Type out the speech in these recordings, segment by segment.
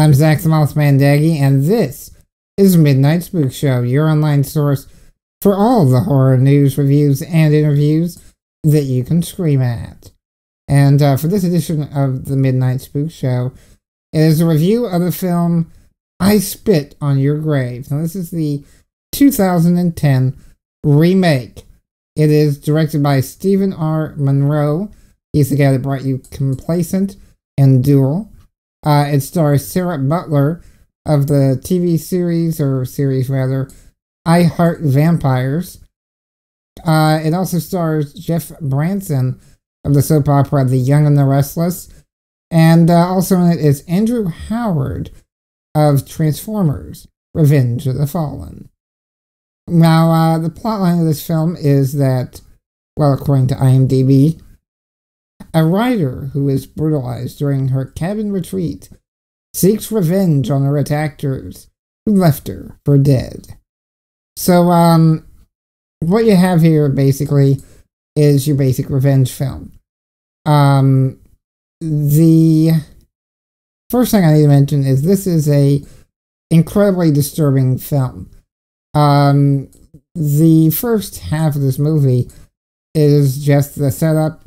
I'm Zach the Mothman Daggy, and this is Midnight Spook Show, your online source for all the horror news, reviews, and interviews that you can scream at. And for this edition of the Midnight Spook Show, it is a review of the film I Spit on Your Grave. Now, this is the 2010 remake. It is directed by Stephen R. Monroe. He's the guy that brought you Complacent and Duel. It stars Sarah Butler of the TV series I Heart Vampires. It also stars Jeff Branson of the soap opera The Young and the Restless. And also in it is Andrew Howard of Transformers, Revenge of the Fallen. Now, the plotline of this film is that, well, according to IMDb, a writer who is brutalized during her cabin retreat seeks revenge on her attackers who left her for dead. So, what you have here, basically, is your basic revenge film. The first thing I need to mention is this is a incredibly disturbing film. The first half of this movie is just the setup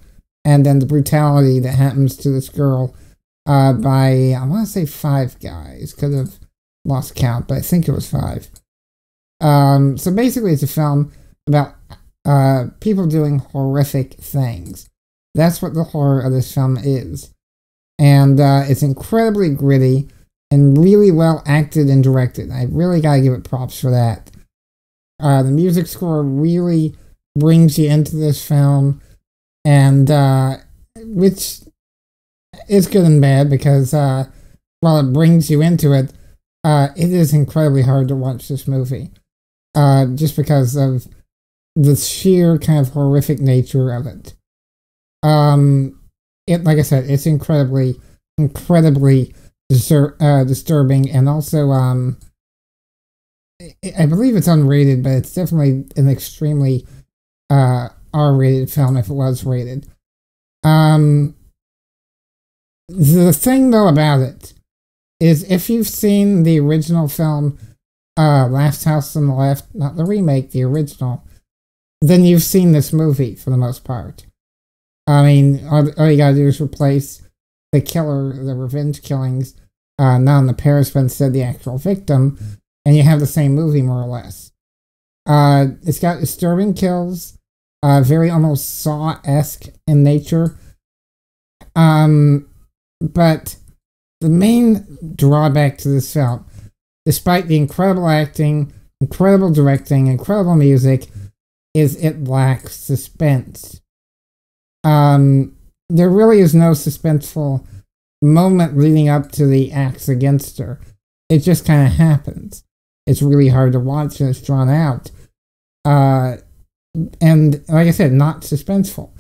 and then the brutality that happens to this girl by, I want to say 5 guys. Could have lost count, but I think it was 5. So basically it's a film about people doing horrific things. That's what the horror of this film is. And it's incredibly gritty and really well acted and directed. I really gotta give it props for that. The music score really brings you into this film, and which is good and bad because while it brings you into it, it is incredibly hard to watch this movie. Just because of the sheer kind of horrific nature of it. Like I said, it's incredibly disturbing, and also, I believe it's unrated, but it's definitely an extremely R-rated film if it was rated. The thing, though, about it is if you've seen the original film, Last House on the Left, not the remake, the original, then you've seen this movie for the most part. I mean, all you gotta do is replace the killer, the revenge killings, not on the Paris, but instead the actual victim, and you have the same movie, more or less. It's got disturbing kills, very almost Saw-esque in nature. But the main drawback to this film, despite the incredible acting, incredible directing, incredible music, is it lacks suspense. There really is no suspenseful moment leading up to the acts against her. It just kind of happens. It's really hard to watch and it's drawn out. And like I said, not suspenseful.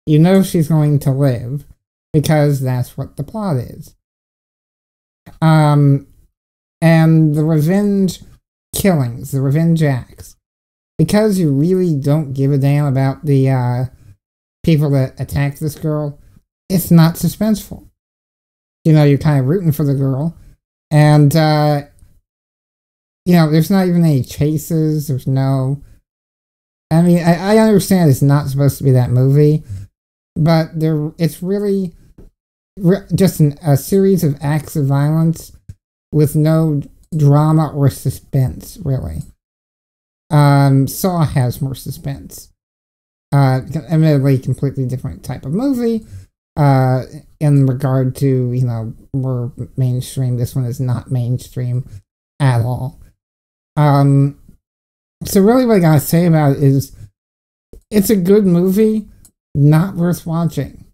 You know she's going to live because that's what the plot is. And the revenge killings, the revenge acts, because you really don't give a damn about the people that attack this girl, it's not suspenseful. You know, you're kind of rooting for the girl, and you know, there's not even any chases. There's no. I mean, I understand it's not supposed to be that movie, but it's really just a series of acts of violence with no drama or suspense, really. Saw has more suspense. Admittedly, completely different type of movie. In regard to, you know, more mainstream, this one is not mainstream at all. So really what I gotta say about it is, it's a good movie, not worth watching.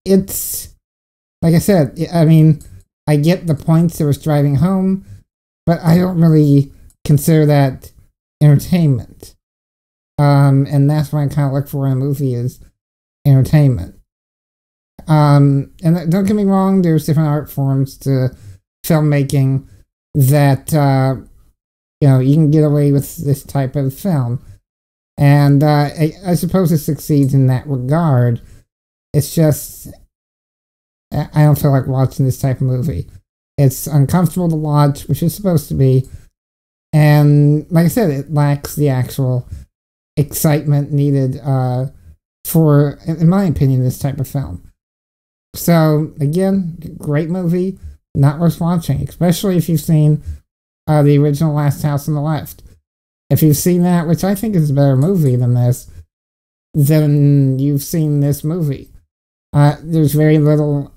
It's, like I said, I mean, I get the points that was driving home, but I don't really consider that entertainment. And that's what I kind of look for in a movie is entertainment. And don't get me wrong, there's different art forms to filmmaking that, you know, you can get away with this type of film. And I suppose it succeeds in that regard. It's just, I don't feel like watching this type of movie. It's uncomfortable to watch, which is supposed to be. And like I said, it lacks the actual excitement needed for, in my opinion, this type of film. So, again, great movie, not worth watching, especially if you've seen the original Last House on the Left. If you've seen that, which I think is a better movie than this, then you've seen this movie. There's very little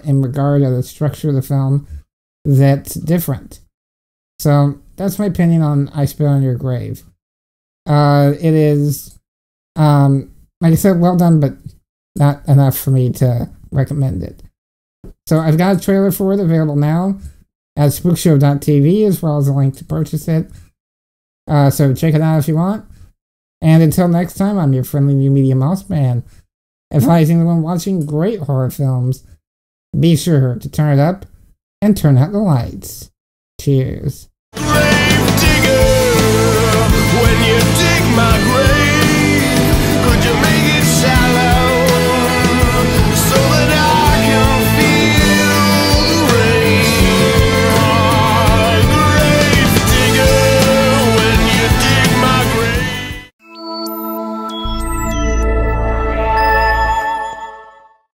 in regard to the structure of the film that's different. So, that's my opinion on I Spit on Your Grave. It is, like I said, well done, but not enough for me to recommend it. So I've got a trailer for it available now at spookshow.tv, as well as a link to purchase it. So check it out if you want. And until next time, I'm your friendly new media mouse man, advising everyone watching great horror films, be sure to turn it up and turn out the lights. Cheers. Grave digger, when you dig my grave, could you make it shallow?